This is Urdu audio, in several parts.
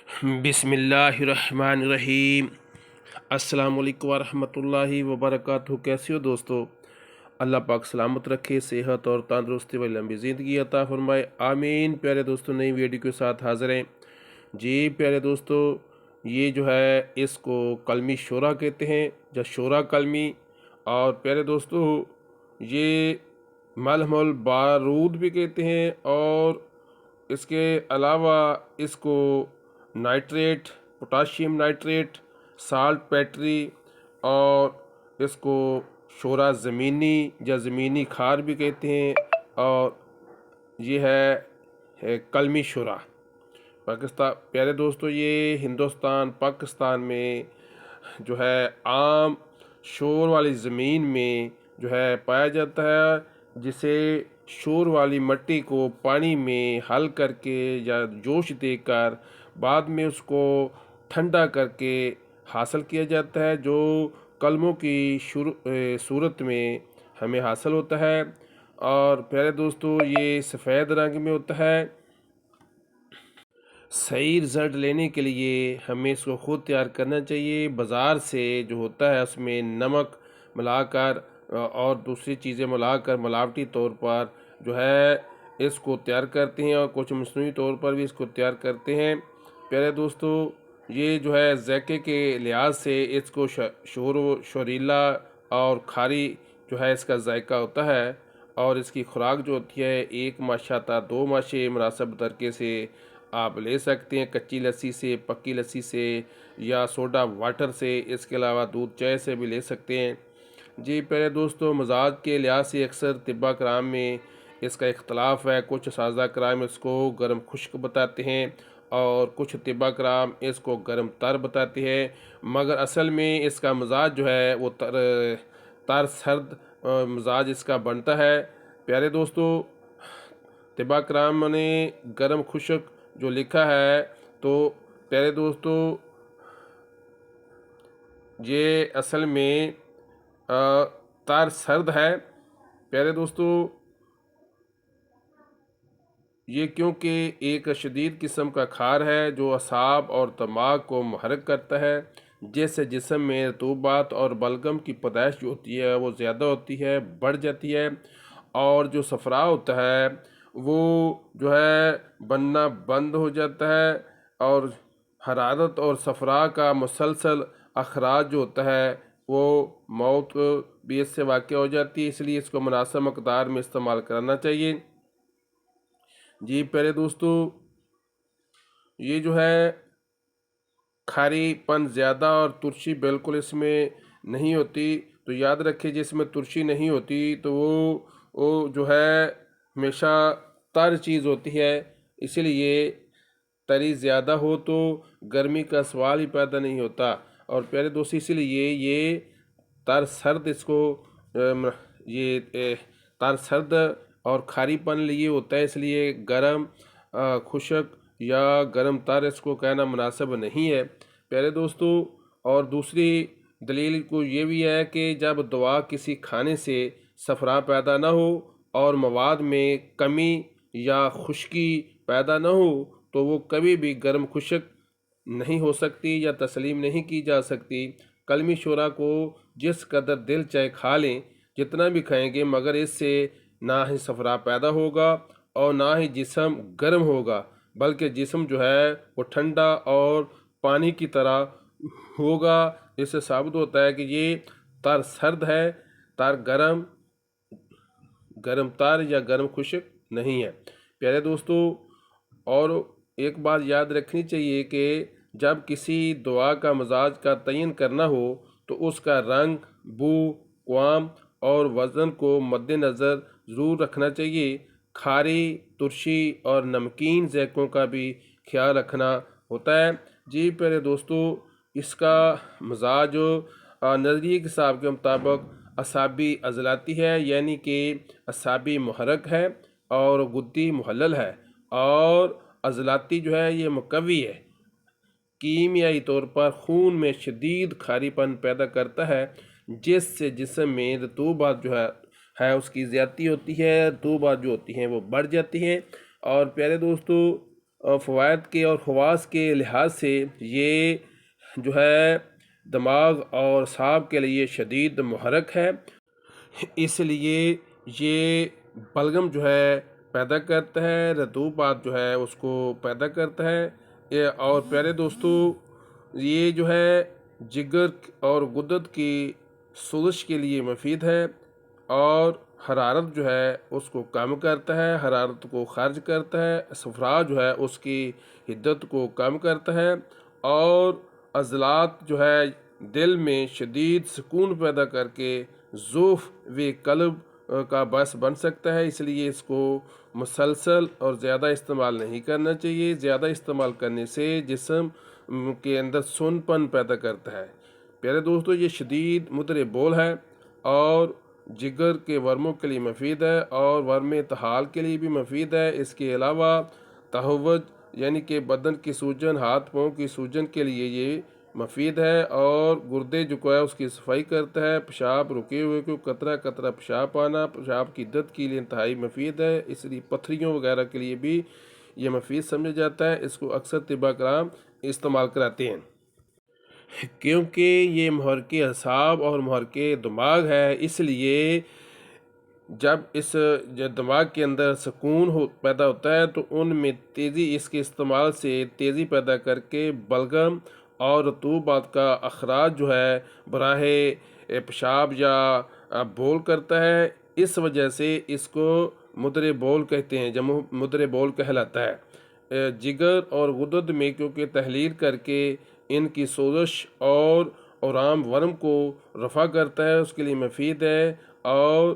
بسم اللہ الرحمن الرحیم۔ السلام علیکم ورحمۃ اللہ وبرکاتہ۔ کیسے ہو دوستو؟ اللہ پاک سلامت رکھے، صحت اور تندرستی والی لمبی زندگی عطا فرمائے، آمین۔ پیارے دوستو، نئی ویڈیو کے ساتھ حاضر ہیں جی۔ پیارے دوستو، یہ جو ہے اس کو کلمی شورا کہتے ہیں یا شورا کلمی، اور پیارے دوستو یہ ملح البارود بھی کہتے ہیں، اور اس کے علاوہ اس کو نائٹریٹ، پوٹاشیم نائٹریٹ، سالٹ پیٹری، اور اس کو شورا زمینی یا زمینی کھار بھی کہتے ہیں، اور یہ ہے کلمی شورا پاکستان۔ پیارے دوستو، یہ ہندوستان پاکستان میں جو ہے عام شور والی زمین میں جو ہے پایا جاتا ہے، جسے شور والی مٹی کو پانی میں حل کر کے یا جوش دے کر بعد میں اس کو ٹھنڈا کر کے حاصل کیا جاتا ہے، جو کلموں کی صورت میں ہمیں حاصل ہوتا ہے۔ اور پیارے دوستو، یہ سفید رنگ میں ہوتا ہے۔ صحیح رزلٹ لینے کے لیے ہمیں اس کو خود تیار کرنا چاہیے۔ بازار سے جو ہوتا ہے اس میں نمک ملا کر اور دوسری چیزیں ملا کر ملاوٹی طور پر جو ہے اس کو تیار کرتے ہیں، اور کچھ مصنوعی طور پر بھی اس کو تیار کرتے ہیں۔ پیارے دوستو، یہ جو ہے ذائقے کے لحاظ سے اس کو شوریلا اور کھاری جو ہے اس کا ذائقہ ہوتا ہے، اور اس کی خوراک جو ہوتی ہے 1 ماشہ تا 2 ماشے مناسب طریقے سے آپ لے سکتے ہیں، کچی لسی سے، پکی لسی سے، یا سوڈا واٹر سے، اس کے علاوہ دودھ چائے سے بھی لے سکتے ہیں جی۔ پیارے دوستو، مزاج کے لحاظ سے اکثر طباء کرام میں اس کا اختلاف ہے۔ کچھ اساتذہ کرام اس کو گرم خشک بتاتے ہیں، اور کچھ طباء کرام اس کو گرم تر بتاتے ہیں، مگر اصل میں اس کا مزاج جو ہے وہ تر سرد مزاج اس کا بنتا ہے۔ پیارے دوستو، طباء کرام نے گرم خشک جو لکھا ہے، تو پیارے دوستو یہ اصل میں تر سرد ہے۔ پیارے دوستو، یہ کیونکہ ایک شدید قسم کا کھار ہے جو اعصاب اور دماغ کو محرک کرتا ہے، جس سے جسم میں رطوبت اور بلغم کی پیدائش جو ہوتی ہے وہ زیادہ ہوتی ہے، بڑھ جاتی ہے، اور جو صفرا ہوتا ہے وہ جو ہے بننا بند ہو جاتا ہے، اور حرارت اور صفرا کا مسلسل اخراج جو ہوتا ہے وہ موت بھی اس سے واقع ہو جاتی ہے۔ اس لیے اس کو مناسب مقدار میں استعمال کرنا چاہیے جی۔ پیارے دوستو، یہ جو ہے کھاری پن زیادہ اور ترشی بالکل اس میں نہیں ہوتی، تو یاد رکھیں جس میں ترشی نہیں ہوتی تو وہ جو ہے ہمیشہ تر چیز ہوتی ہے، اسی لیے تری زیادہ ہو تو گرمی کا سوال ہی پیدا نہیں ہوتا۔ اور پیارے دوستو، اسی لیے یہ تر سرد اس کو یہ تر سرد اور کھاری پن لیے ہوتا ہے، اس لیے گرم خشک یا گرم تر اس کو کہنا مناسب نہیں ہے پیارے دوستو۔ اور دوسری دلیل کو یہ بھی ہے کہ جب دوا کسی کھانے سے صفرا پیدا نہ ہو اور مواد میں کمی یا خشکی پیدا نہ ہو تو وہ کبھی بھی گرم خشک نہیں ہو سکتی یا تسلیم نہیں کی جا سکتی۔ کلمی شورا کو جس قدر دل چاہے کھا لیں، جتنا بھی کھائیں گے، مگر اس سے نہ ہی صفرا پیدا ہوگا اور نہ ہی جسم گرم ہوگا، بلکہ جسم جو ہے وہ ٹھنڈا اور پانی کی طرح ہوگا۔ اس سے ثابت ہوتا ہے کہ یہ تر سرد ہے، گرم تر یا گرم خشک نہیں ہے پیارے دوستو۔ اور ایک بات یاد رکھنی چاہیے کہ جب کسی دوا کا مزاج کا تعین کرنا ہو تو اس کا رنگ، بو، قوام اور وزن کو مد نظر ضرور رکھنا چاہیے۔ کھاری، ترشی اور نمکین ذائقوں کا بھی خیال رکھنا ہوتا ہے جی۔ پیارے دوستو، اس کا مزاج نظریے کے حساب کے مطابق اعصابی عضلاتی ہے، یعنی کہ اعصابی محرک ہے، اور گدی محلل ہے، اور عضلاتی جو ہے یہ مقوی ہے، کیمیائی طور پر خون میں شدید کھاری پن پیدا کرتا ہے، جس سے جسم میں رطوبت جو ہے اس کی زیادتی ہوتی ہے، رطوبت جو ہوتی ہیں وہ بڑھ جاتی ہیں۔ اور پیارے دوستو، فوائد کے اور خواص کے لحاظ سے یہ جو ہے دماغ اور اعصاب کے لیے شدید محرک ہے، اس لیے یہ بلغم جو ہے پیدا کرتا ہے، رطوبات جو ہے اس کو پیدا کرتا ہے۔ اور پیارے دوستو، یہ جو ہے جگر اور غدد کی سوزش کے لیے مفید ہے، اور حرارت جو ہے اس کو کم کرتا ہے، حرارت کو خارج کرتا ہے، صفرا جو ہے اس کی حدت کو کم کرتا ہے، اور عضلات جو ہے دل میں شدید سکون پیدا کر کے ذوف و قلب کا باعث بن سکتا ہے۔ اس لیے اس کو مسلسل اور زیادہ استعمال نہیں کرنا چاہیے۔ زیادہ استعمال کرنے سے جسم کے اندر سون پن پیدا کرتا ہے۔ پیارے دوستو، یہ شدید مدر بول ہے اور جگر کے ورموں کے لیے مفید ہے، اور ورم طحال کے لیے بھی مفید ہے۔ اس کے علاوہ تہوج یعنی کہ بدن کی سوجن، ہاتھ پاؤں کی سوجن کے لیے یہ مفید ہے، اور گردے جو ہے اس کی صفائی کرتا ہے۔ پیشاب رکے ہوئے کو قطرہ قطرہ پیشاب پانا پیشاب کی عدت کے لیے انتہائی مفید ہے، اس لیے پتھریوں وغیرہ کے لیے بھی یہ مفید سمجھا جاتا ہے۔ اس کو اکثر طباء کرام استعمال کراتے ہیں، کیونکہ یہ محرک اعصاب اور محرک دماغ ہے۔ اس لیے جب اس دماغ کے اندر سکون پیدا ہوتا ہے تو ان میں تیزی، اس کے استعمال سے تیزی پیدا کر کے بلغم اور رطوبات کا اخراج جو ہے براہ پیشاب یا بول کرتا ہے۔ اس وجہ سے اس کو مدر بول کہتے ہیں، جب مدر بول کہلاتا ہے۔ جگر اور غدد میں کیونکہ تحلیل کر کے ان کی سوزش اور اورام ورم کو رفع کرتا ہے، اس کے لیے مفید ہے، اور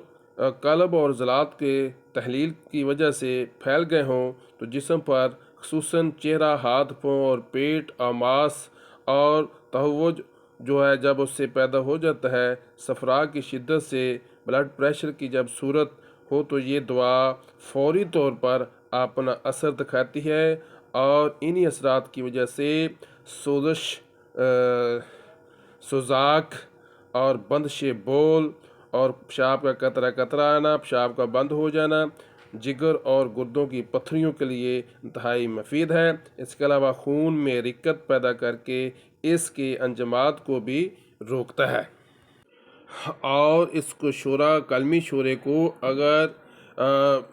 قلب اور عضلات کے تحلیل کی وجہ سے پھیل گئے ہوں تو جسم پر خصوصاً چہرہ، ہاتھ پاؤں اور پیٹ، آماس اور تہوج جو ہے جب اس سے پیدا ہو جاتا ہے، صفرا کی شدت سے، بلڈ پریشر کی جب صورت ہو تو یہ دوا فوری طور پر اپنا اثر دکھاتی ہے، اور انہی اثرات کی وجہ سے سوزش، سوزاک اور بندش بول اور پیشاب کا قطرہ قطرہ آنا، پیشاب کا بند ہو جانا جگر اور گردوں کی پتھریوں کے لیے انتہائی مفید ہے۔ اس کے علاوہ خون میں رکت پیدا کر کے اس کے انجمات کو بھی روکتا ہے، اور اس کو کلمی شورے کو اگر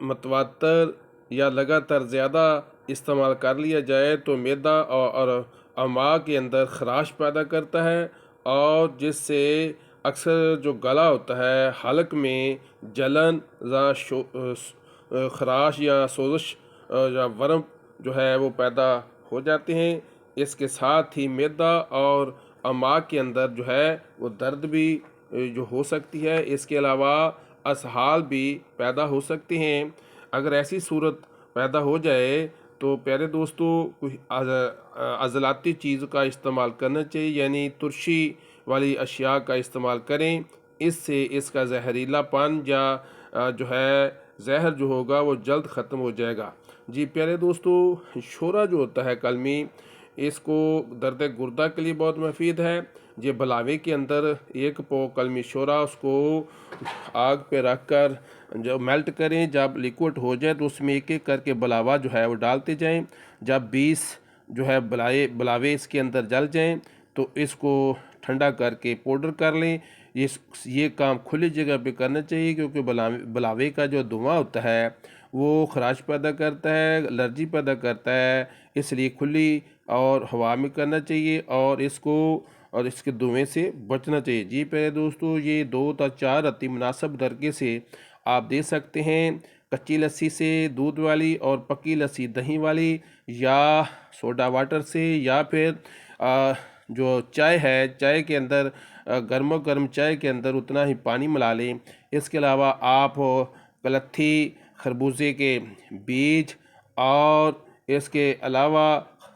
متواتر یا لگاتار زیادہ استعمال کر لیا جائے تو معدہ اور امعاء کے اندر خراش پیدا کرتا ہے، اور جس سے اکثر جو گلا ہوتا ہے، حلق میں جلن، خراش یا سوزش یا ورم جو ہے وہ پیدا ہو جاتے ہیں۔ اس کے ساتھ ہی معدہ اور امعاء کے اندر جو ہے وہ درد بھی جو ہو سکتی ہے۔ اس کے علاوہ اسہال بھی پیدا ہو سکتے ہیں۔ اگر ایسی صورت پیدا ہو جائے تو پیارے دوستو کوئی عضلاتی چیز کا استعمال کرنا چاہیے، یعنی ترشی والی اشیاء کا استعمال کریں، اس سے اس کا زہریلا پن یا جو ہے زہر جو ہوگا وہ جلد ختم ہو جائے گا۔ جی پیارے دوستو، شورا جو ہوتا ہے کلمی، اس کو درد گردہ کے لیے بہت مفید ہے۔ یہ بلاوے کے اندر ایک پو کلمی شورا، اس کو آگ پہ رکھ کر جب میلٹ کریں، جب لیکوڈ ہو جائے تو اس میں ایک ایک کر کے بلاوا جو ہے وہ ڈالتے جائیں۔ جب 20 جو ہے بلاوے اس کے اندر جل جائیں تو اس کو ٹھنڈا کر کے پاؤڈر کر لیں۔ یہ کام کھلی جگہ پہ کرنا چاہیے، کیونکہ بلاوے کا جو دھواں ہوتا ہے وہ خراش پیدا کرتا ہے، الرجی پیدا کرتا ہے، اس لیے کھلی اور ہوا میں کرنا چاہیے، اور اس کے دھویں سے بچنا چاہیے۔ جی پیارے دوستو، یہ 2 تا 4 رتی مناسب درجے سے آپ دے سکتے ہیں، کچی لسی سے، دودھ والی، اور پکی لسی دہی والی، یا سوڈا واٹر سے، یا پھر جو چائے ہے، چائے کے اندر گرم و گرم چائے کے اندر اتنا ہی پانی ملا لیں۔ اس کے علاوہ آپ کلتھی، خربوزے کے بیج، اور اس کے علاوہ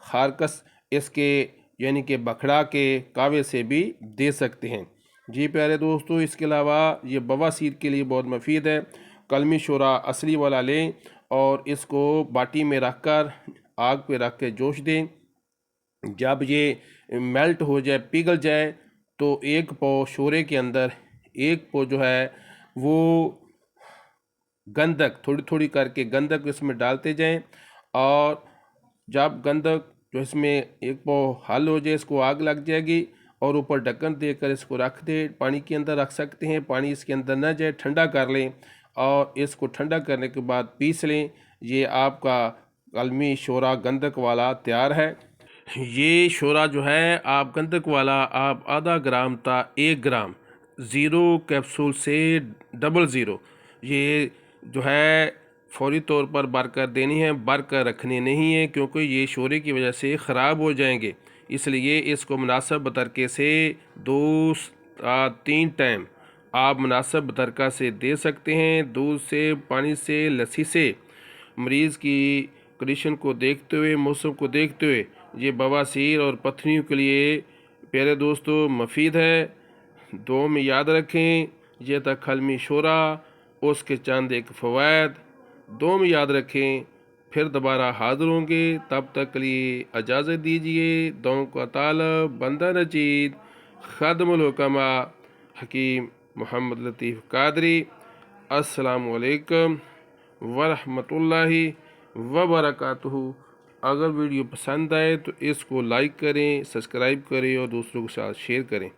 خارکس اس کے یعنی کہ بکھڑا کے کاوے سے بھی دے سکتے ہیں۔ جی پیارے دوستو، اس کے علاوہ یہ بواسیر کے لیے بہت مفید ہے۔ کلمی شورا اصلی والا لیں اور اس کو باٹی میں رکھ کر آگ پہ رکھ کے جوش دیں۔ جب یہ میلٹ ہو جائے، پگھل جائے، تو ایک پو شورے کے اندر ایک پو جو ہے وہ گندک، تھوڑی تھوڑی کر کے گندک اس میں ڈالتے جائیں، اور جب گندک جو اس میں ایک پاؤ حل ہو جائے، اس کو آگ لگ جائے گی اور اوپر ڈھکن دے کر اس کو رکھ دیں، پانی کے اندر رکھ سکتے ہیں، پانی اس کے اندر نہ جائے، ٹھنڈا کر لیں اور اس کو ٹھنڈا کرنے کے بعد پیس لیں۔ یہ آپ کا قلمی شورا گندک والا تیار ہے۔ یہ شورا جو ہے آپ گندک والا آپ آدھا گرام تا 1 گرام 0 کیپسول سے 00 یہ جو ہے فوری طور پر بھر کر دینی ہے، بھر کر رکھنی نہیں ہے کیونکہ یہ شورے کی وجہ سے خراب ہو جائیں گے، اس لیے اس کو مناسب طریقے سے 2 تا 3 ٹائم آپ مناسب طریقہ سے دے سکتے ہیں، دودھ سے، پانی سے، لسی سے۔ مریض کی کنڈیشن کو دیکھتے ہوئے، موسم کو دیکھتے ہوئے یہ بواسیر اور پتھریوں کے لیے پیارے دوستو مفید ہے۔ دعاؤں میں یاد رکھیں، یہ تھا قلمی شورا، اس کے چند ایک فوائد دعاؤں میں یاد رکھیں۔ پھر دوبارہ حاضر ہوں گے، تب تک کے لیے اجازت دیجیے۔ دعاؤں کا طالب، بندہ نچید، خادم الحکمہ حکیم محمد لطیف قادری۔ السلام علیکم ورحمۃ اللہ وبرکاتہ۔ اگر ویڈیو پسند آئے تو اس کو لائک کریں، سبسکرائب کریں اور دوسروں کے ساتھ شیئر کریں۔